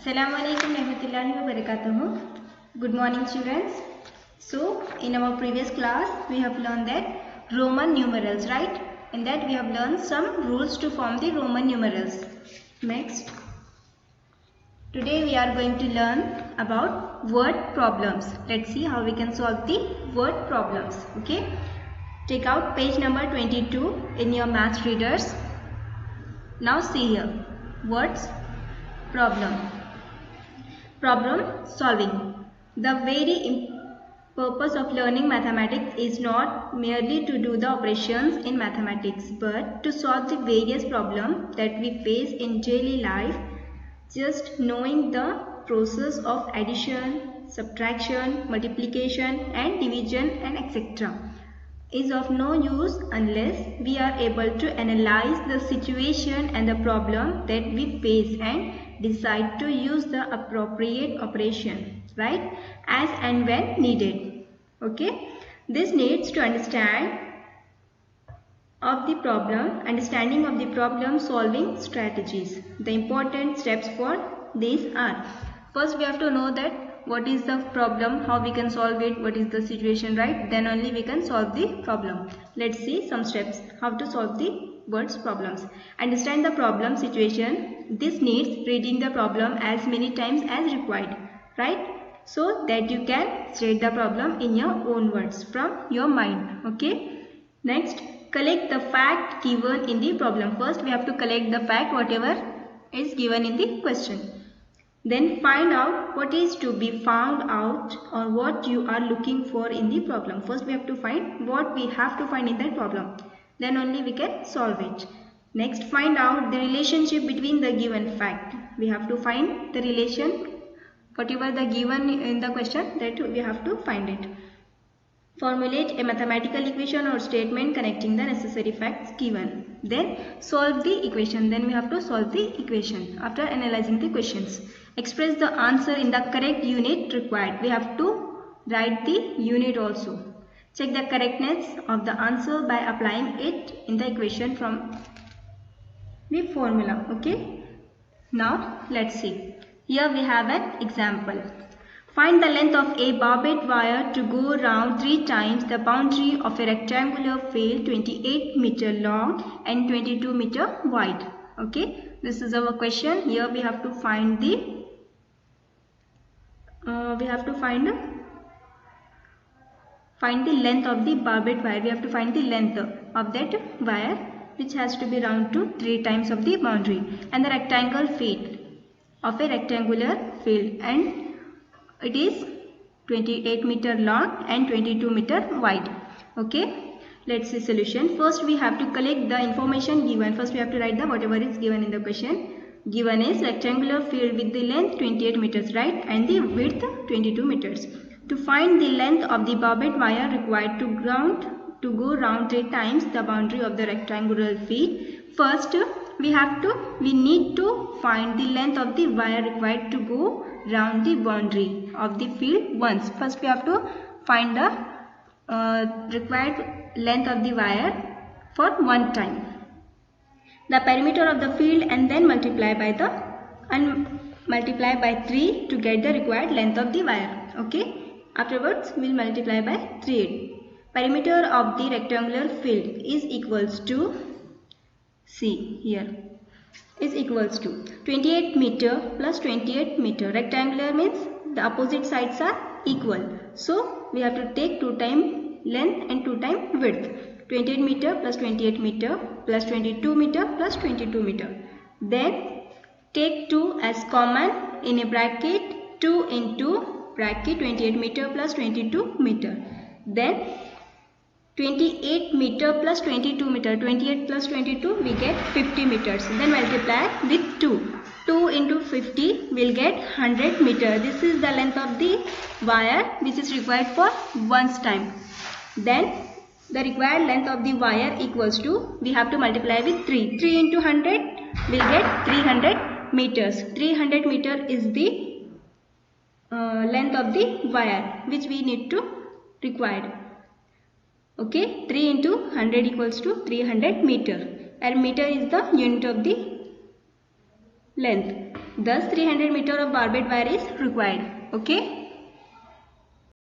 Assalamu alaikum warahmatullahi wabarakatuh. Good morning students. So in our previous class we have learned that Roman numerals, right? In that we have learned some rules to form the Roman numerals. Next, today we are going to learn about word problems. Let's see how we can solve the word problems. Okay. Take out page number 22 in your maths readers. Now see here, words problem. Problem solving. The very purpose of learning mathematics is not merely to do the operations in mathematics, but to solve the various problems that we face in daily life. Just knowing the process of addition, subtraction, multiplication and division and etc. is of no use unless we are able to analyze the situation and the problem that we face and decide to use the appropriate operation, right, as and when needed. Okay, this needs to understanding of the problem solving strategies. The important steps for these are: first we have to know that what is the problem, how we can solve it, what is the situation, right? Then only we can solve the problem. Let's see some steps how to solve the words problems. Understand the problem situation. This needs reading the problem as many times as required, right? So that you can state the problem in your own words from your mind. Okay. Next, collect the fact given in the problem. First we have to collect the fact whatever is given in the question. Then find out what is to be found out or what you are looking for in the problem. First we have to find what we have to find in that problem. Then only we can solve it. Next, find out the relationship between the given fact. We have to find the relation, whatever the given in the question, that we have to find it. Formulate a mathematical equation or statement connecting the necessary facts given. Then solve the equation. Then we have to solve the equation after analyzing the questions. Express the answer in the correct unit required. We have to write the unit also. Check the correctness of the answer by applying it in the equation from the formula. Okay. Now let's see. Here we have an example. Find the length of a barbed wire to go round 3 times the boundary of a rectangular field 28 meter long and 22 meter wide. Okay, this is our question. Here we have to find the find the length of the barbed wire. We have to find the length of that wire, which has to be round to 3 times of the boundary, and the rectangle field of a rectangular field, and it is 28 meter long and 22 meter wide. Okay, let's see solution. First we have to collect the information given. First we have to write the whatever is given in the question. Given is rectangular field with the length 28 meters, right, and the width 22 meters. To find the length of the barbed wire required to go round 3 times the boundary of the rectangular field. First we need to find the length of the wire required to go round the boundary of the field once. First we have to find the required length of the wire for one time, the perimeter of the field, and then multiply by 3 to get the required length of the wire. Okay, afterwards we will multiply by 3. Perimeter of the rectangular field is equals to, see here, is equals to 28 meter plus 28 meter. Rectangular means the opposite sides are equal. So we have to take 2 times length and 2 times width. 28 meter plus 28 meter plus 22 meter plus 22 meter. Then take 2 as common in a bracket. 2 into bracket 28 meter plus 22 meter. Then 28 meter plus 22 meter. 28 plus 22 we get 50 meters. Then multiply with 2. 2 into 50 will get 100 meter. This is the length of the wire which is required for once time. Then the required length of the wire equals to, we have to multiply with 3. 3 into 100 will get 300 meters. 300 meter is the length of the wire which we need to require. Okay, 3 into 100 equals to 300 meter, and meter is the unit of the length. thus 300 meter of barbed wire is required. Okay.